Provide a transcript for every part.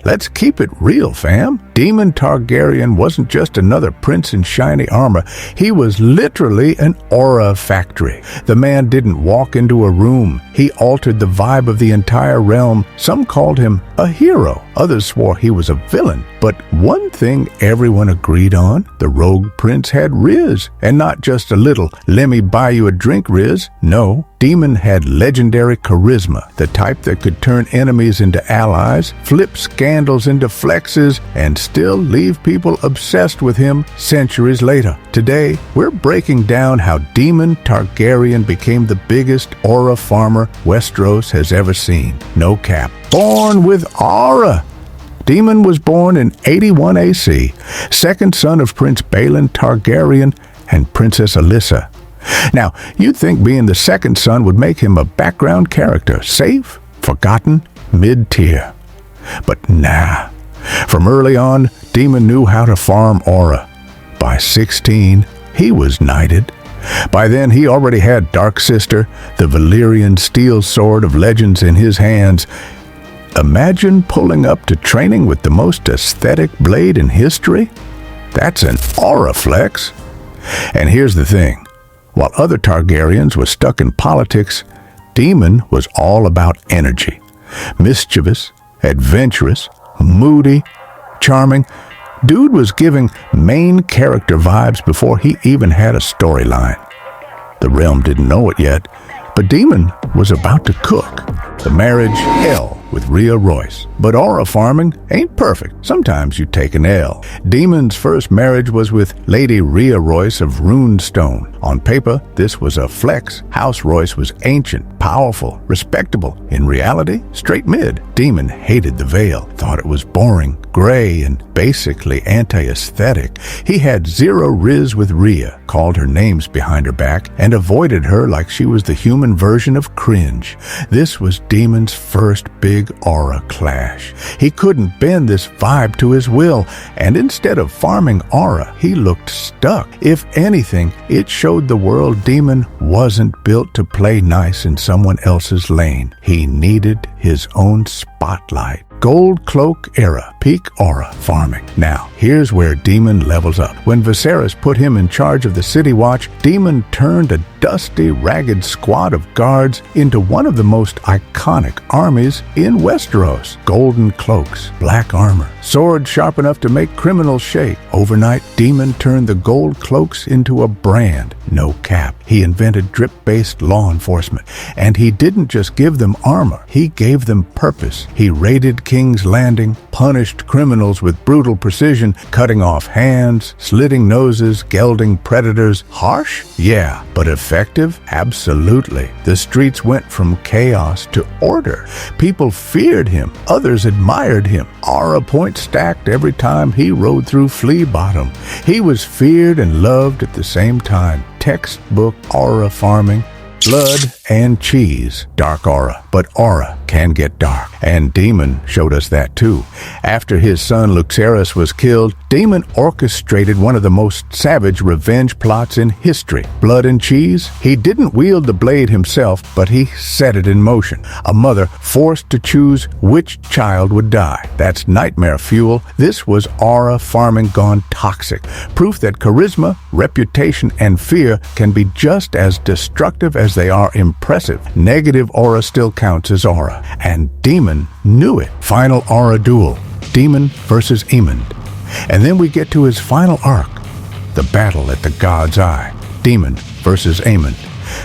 Let's keep it real, fam. Daemon Targaryen wasn't just another prince in shiny armor. He was literally an aura factory. The man didn't walk into a room. He altered the vibe of the entire realm. Some called him a hero. Others swore he was a villain. But one thing everyone agreed on, the rogue prince had riz. And not just a little, let me buy you a drink riz. No, Daemon had legendary charisma, the type that could turn enemies into allies, flip scandals into flexes, and still leave people obsessed with him centuries later. Today, we're breaking down how Daemon Targaryen became the biggest aura farmer Westeros has ever seen. No cap. Born with aura. Daemon was born in 81 AC, second son of Prince Balon Targaryen and Princess Alyssa. Now, you'd think being the second son would make him a background character, safe, forgotten, mid-tier. But nah. From early on, Daemon knew how to farm aura. By 16, he was knighted. By then, he already had Dark Sister, the Valyrian steel sword of legends in his hands. Imagine pulling up to training with the most aesthetic blade in history. That's an aura flex. And here's the thing. While other Targaryens were stuck in politics, Daemon was all about energy. Mischievous, adventurous, moody, charming. Dude was giving main character vibes before he even had a storyline. The realm didn't know it yet, but Daemon was about to cook. The marriage hell with Rhea Royce. But aura farming ain't perfect. Sometimes you take an L. Daemon's first marriage was with Lady Rhea Royce of Runestone. On paper, this was a flex. House Royce was ancient, powerful, respectable. In reality, straight mid. Daemon hated the Vale, thought it was boring, gray, and basically anti-aesthetic. He had zero riz with Rhea, called her names behind her back, and avoided her like she was the human version of cringe. This was Daemon's first big aura clash. He couldn't bend this vibe to his will, and instead of farming aura, he looked stuck. If anything, it showed the world Daemon wasn't built to play nice in someone else's lane. He needed his own spotlight. Gold Cloak era, peak aura farming. Now, here's where Daemon levels up. When Viserys put him in charge of the City Watch, Daemon turned a dusty, ragged squad of guards into one of the most iconic armies in Westeros. Golden cloaks, black armor, swords sharp enough to make criminals shake. Overnight, Daemon turned the gold cloaks into a brand. No cap. He invented drip-based law enforcement. And he didn't just give them armor, he gave them purpose. He raided King's Landing, punished criminals with brutal precision, cutting off hands, slitting noses, gelding predators. Harsh? Yeah. But effective? Absolutely. The streets went from chaos to order. People feared him. Others admired him. Aura points stacked every time he rode through Flea Bottom. He was feared and loved at the same time. Textbook aura farming. Blood and cheese, dark aura. But aura can get dark. And Daemon showed us that too. After his son Lucerys was killed, Daemon orchestrated one of the most savage revenge plots in history. Blood and cheese? He didn't wield the blade himself, but he set it in motion. A mother forced to choose which child would die. That's nightmare fuel. This was aura farming gone toxic. Proof that charisma, reputation, and fear can be just as destructive as they are impressive. Negative aura still counts as aura, and Daemon knew it. Final aura duel, Daemon versus Aemond. And then we get to his final arc, the battle at the God's Eye. Daemon versus Aemond,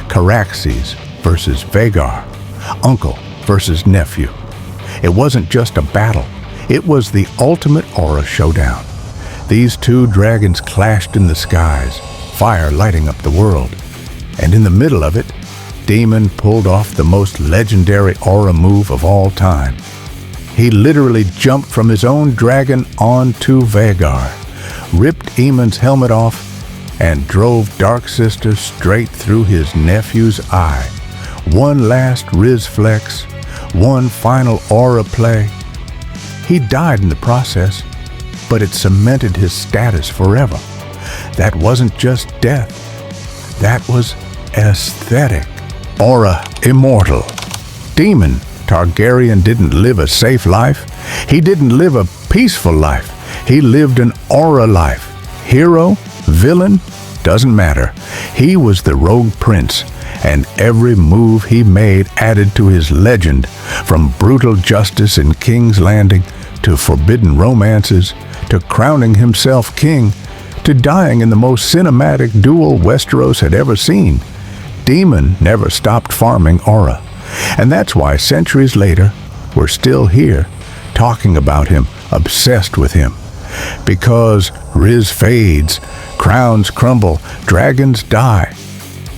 Caraxes versus Vhagar, uncle versus nephew. It wasn't just a battle, it was the ultimate aura showdown. These two dragons clashed in the skies, fire lighting up the world. And in the middle of it, Daemon pulled off the most legendary aura move of all time. He literally jumped from his own dragon onto Vhagar, ripped Aemond's helmet off, and drove Dark Sister straight through his nephew's eye. One last Riz flex, one final aura play. He died in the process, but it cemented his status forever. That wasn't just death. That was aesthetic. Aura immortal. Daemon Targaryen didn't live a safe life. He didn't live a peaceful life. He lived an aura life. Hero, villain, doesn't matter. He was the rogue prince, and every move he made added to his legend, from brutal justice in King's Landing, to forbidden romances, to crowning himself king, to dying in the most cinematic duel Westeros had ever seen. Daemon never stopped farming aura, and that's why centuries later, we're still here, talking about him, obsessed with him. Because Riz fades, crowns crumble, dragons die.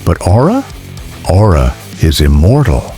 But aura? Aura is immortal.